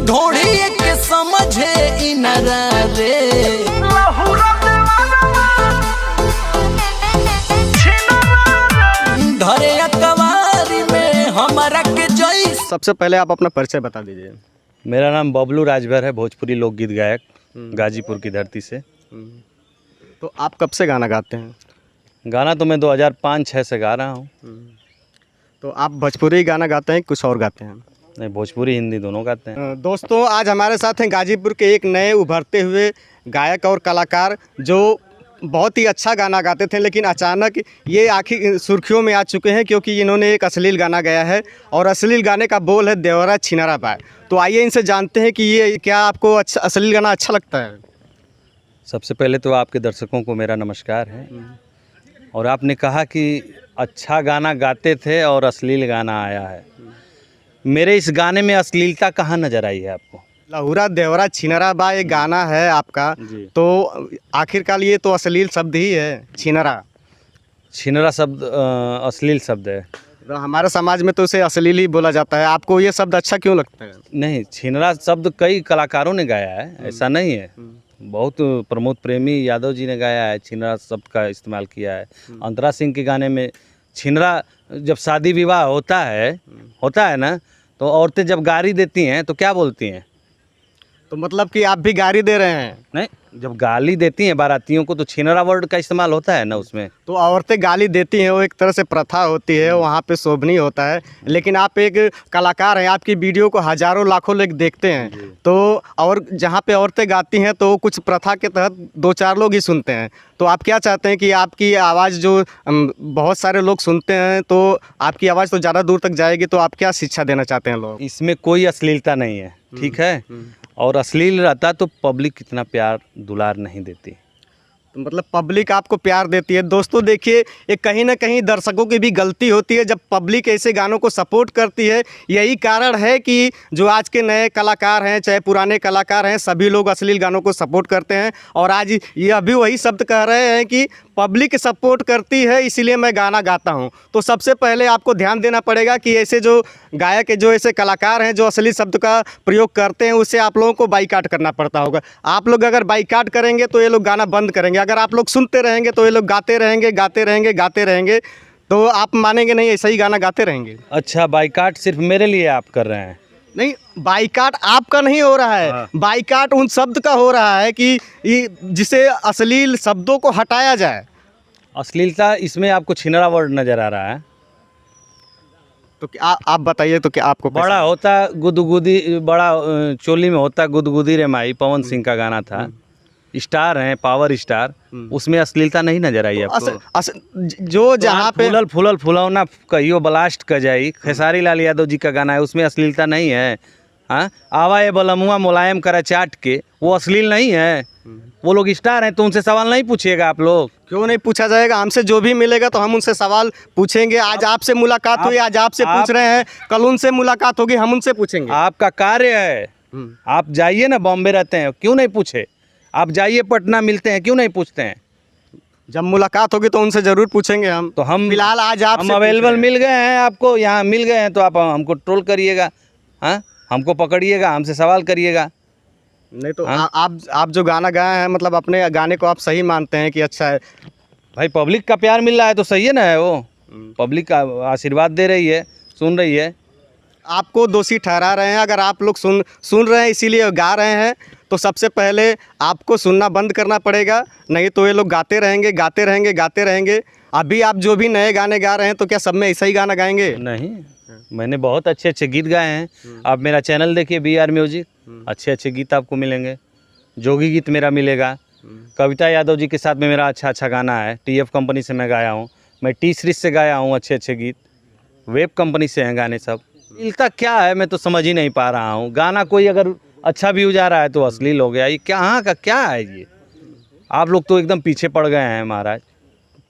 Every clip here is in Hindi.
ढोड़ी के समझे इनरा रे धरे अकवारी में हमारा के जई। सबसे पहले आप अपना परिचय बता दीजिए। मेरा नाम बबलू राजभर है, भोजपुरी लोकगीत गायक, गाजीपुर की धरती से। तो आप कब से गाना गाते हैं? गाना तो मैं 2005-06 से गा रहा हूँ। तो आप भोजपुरी गाना गाते हैं कुछ और गाते हैं? नहीं, भोजपुरी हिंदी दोनों गाते हैं। दोस्तों, आज हमारे साथ हैं गाजीपुर के एक नए उभरते हुए गायक और कलाकार जो बहुत ही अच्छा गाना गाते थे, लेकिन अचानक ये आखिर सुर्खियों में आ चुके हैं क्योंकि इन्होंने एक अश्लील गाना गाया है और अश्लील गाने का बोल है देवरा छिनरा पाए। तो आइए इनसे जानते हैं कि ये क्या आपको अच्छा अश्लील गाना अच्छा लगता है? सबसे पहले तो आपके दर्शकों को मेरा नमस्कार है। और आपने कहा कि अच्छा गाना गाते थे और अश्लील गाना आया है। मेरे इस गाने में अश्लीलता कहाँ नज़र आई है आपको? लहुरा देवरा छिनरा बा ये गाना है आपका, तो आखिरकार ये तो अश्लील शब्द ही है। छिनरा शब्द अश्लील शब्द है। तो हमारे समाज में तो इसे अश्लील ही बोला जाता है। आपको ये शब्द अच्छा क्यों लगता है? नहीं, छिनरा शब्द कई कलाकारों ने गाया है, ऐसा नहीं है। बहुत प्रमोद प्रेमी यादव जी ने गाया है, छिनरा शब्द का इस्तेमाल किया है। अंतरा सिंह के गाने में छिनरा, जब शादी विवाह होता है ना, तो औरतें जब गारी देती हैं तो क्या बोलती हैं? तो मतलब कि आप भी गाली दे रहे हैं? नहीं, जब गाली देती हैं बारातियों को तो छिनरा वर्ड का इस्तेमाल होता है ना उसमें। तो औरतें गाली देती हैं, वो एक तरह से प्रथा होती है, वहाँ पे शोभनीय होता है। लेकिन आप एक कलाकार हैं, आपकी वीडियो को हजारों लाखों लोग देखते हैं, तो और जहाँ पे औरतें गाती हैं तो कुछ प्रथा के तहत 2-4 लोग ही सुनते हैं। तो आप क्या चाहते हैं कि आपकी आवाज़ जो बहुत सारे लोग सुनते हैं तो आपकी आवाज़ तो ज़्यादा दूर तक जाएगी, तो आप क्या शिक्षा देना चाहते हैं लोग? इसमें कोई अश्लीलता नहीं है, ठीक है। और अश्लील रहता तो पब्लिक इतना प्यार दुलार नहीं देती। तो मतलब पब्लिक आपको प्यार देती है। दोस्तों देखिए, ये कहीं ना कहीं दर्शकों की भी गलती होती है जब पब्लिक ऐसे गानों को सपोर्ट करती है। यही कारण है कि जो आज के नए कलाकार हैं चाहे पुराने कलाकार हैं, सभी लोग अश्लील गानों को सपोर्ट करते हैं। और आज ये अभी वही शब्द कह रहे हैं कि पब्लिक सपोर्ट करती है इसीलिए मैं गाना गाता हूं। तो सबसे पहले आपको ध्यान देना पड़ेगा कि ऐसे जो गायक जो ऐसे कलाकार हैं जो अश्लील शब्द का प्रयोग करते हैं, उससे आप लोगों को बाइकाट करना पड़ता होगा। आप लोग अगर बाइकाट करेंगे तो ये लोग गाना बंद करेंगे। अगर आप लोग सुनते रहेंगे तो ये लोग गाते रहेंगे, तो आप मानेंगे नहीं, ऐसा ही गाना गाते रहेंगे। अच्छा, बाइकाट सिर्फ मेरे लिए आप कर रहे हैं? नहीं, बाइकाट आपका नहीं हो रहा है। बाइकाट उन शब्द का हो रहा है कि जिसे अश्लील शब्दों को हटाया जाए। अश्लीलता इसमें आपको छिनरा वर्ड नज़र आ रहा है? तो क्या आप बताइए, तो क्या आपको बड़ा होता गुदगुदी, बड़ा चोली में होता गुदगुदी रे माई, पवन सिंह का गाना था। स्टार हैं, पावर स्टार, उसमें अश्लीलता नहीं नजर आई आपको? जो जहाँ पे फूलल फुलौना कहियो ब्लास्ट कर जाई, खेसारी लाल यादव जी का गाना है, उसमें अश्लीलता नहीं है। हाँ, आवा ये बलमुआ मुलायम करा चाट के, वो अश्लील नहीं है? वो लोग स्टार हैं तो उनसे सवाल नहीं पूछिएगा आप लोग? क्यों नहीं पूछा जाएगा? हमसे जो भी मिलेगा तो हम उनसे सवाल पूछेंगे। आज आपसे मुलाकात हुई, आज आपसे पूछ रहे हैं, कल उनसे मुलाकात होगी, हम उनसे पूछेंगे। आपका कार्य है, आप जाइए ना, बॉम्बे रहते हैं, क्यों नहीं पूछे? आप जाइए पटना, मिलते हैं, क्यों नहीं पूछते हैं? जब मुलाकात होगी तो उनसे जरूर पूछेंगे हम। तो हम फिलहाल आज आप अवेलेबल मिल गए हैं आपको, यहाँ मिल गए हैं, तो आप हमको ट्रोल करिएगा, हाँ, हमको पकड़िएगा, हमसे सवाल करिएगा। नहीं तो आप जो गाना गाए हैं, मतलब अपने गाने को आप सही मानते हैं कि अच्छा है? भाई, पब्लिक का प्यार मिल रहा है तो सही है ना, है वो पब्लिक का आशीर्वाद दे रही है, सुन रही है। आपको दोषी ठहरा रहे हैं। अगर आप लोग सुन रहे हैं इसीलिए गा रहे हैं, तो सबसे पहले आपको सुनना बंद करना पड़ेगा, नहीं तो ये लोग गाते रहेंगे। अभी आप जो भी नए गाने गा रहे हैं, तो क्या सब में ऐसा ही गाना गाएंगे? नहीं, मैंने बहुत अच्छे गीत गाए हैं। आप मेरा चैनल देखिए, BR म्यूजिक, अच्छे गीत आपको मिलेंगे। जोगी गीत मेरा मिलेगा। कविता यादव जी के साथ में मेरा अच्छा गाना है। TF कंपनी से मैं गाया हूँ। मैं T सीरीज से गाया हूँ अच्छे गीत। वेब कंपनी से हैं गाने सब। अश्लीलता क्या है, मैं तो समझ ही नहीं पा रहा हूँ। गाना कोई अगर अच्छा व्यू जा रहा है तो अश्लील हो गया, ये कहाँ का क्या है ये? आप लोग तो एकदम पीछे पड़ गए हैं महाराज।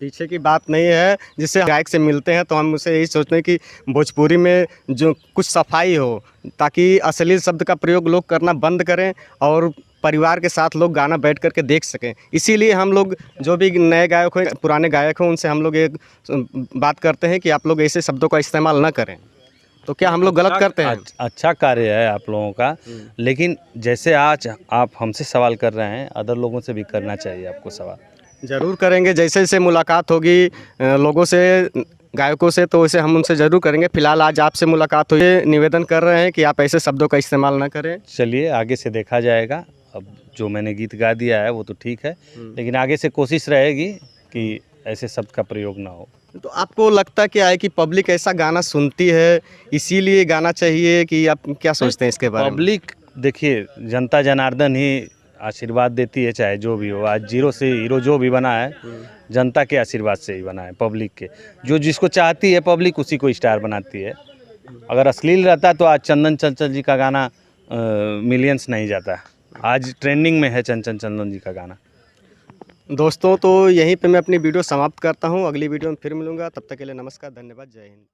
पीछे की बात नहीं है। जिससे गायक से मिलते हैं तो हम उसे यही सोचते हैं कि भोजपुरी में जो कुछ सफाई हो, ताकि अश्लील शब्द का प्रयोग लोग करना बंद करें और परिवार के साथ लोग गाना बैठ करके देख सकें। इसीलिए हम लोग जो भी नए गायक हो, पुराने गायक हों, उनसे हम लोग एक बात करते हैं कि आप लोग ऐसे शब्दों का इस्तेमाल न करें। तो क्या हम लोग गलत करते हैं? अच्छा कार्य है आप लोगों का, लेकिन जैसे आज आप हमसे सवाल कर रहे हैं, अदर लोगों से भी करना चाहिए आपको सवाल। ज़रूर करेंगे, जैसे जैसे मुलाकात होगी लोगों से, गायकों से, तो वैसे हम उनसे ज़रूर करेंगे। फिलहाल आज आपसे मुलाकात हुई, निवेदन कर रहे हैं कि आप ऐसे शब्दों का इस्तेमाल ना करें। चलिए आगे से देखा जाएगा। अब जो मैंने गीत गा दिया है वो तो ठीक है, लेकिन आगे से कोशिश रहेगी कि ऐसे शब्द का प्रयोग ना हो। तो आपको लगता क्या है कि पब्लिक ऐसा गाना सुनती है इसीलिए गाना चाहिए, कि आप क्या सोचते हैं इसके बारे में? पब्लिक देखिए, जनता जनार्दन ही आशीर्वाद देती है, चाहे जो भी हो। आज जीरो से हीरो जो भी बना है, जनता के आशीर्वाद से ही बना है, पब्लिक के। जो जिसको चाहती है पब्लिक, उसी को स्टार बनाती है। अगर अश्लील रहता तो आज चंदन चंचल जी का गाना मिलियंस नहीं जाता। आज ट्रेंडिंग में है चंचल चंदन जी का गाना। दोस्तों, तो यहीं पे मैं अपनी वीडियो समाप्त करता हूँ। अगली वीडियो में फिर मिलूंगा, तब तक के लिए नमस्कार, धन्यवाद, जय हिंद।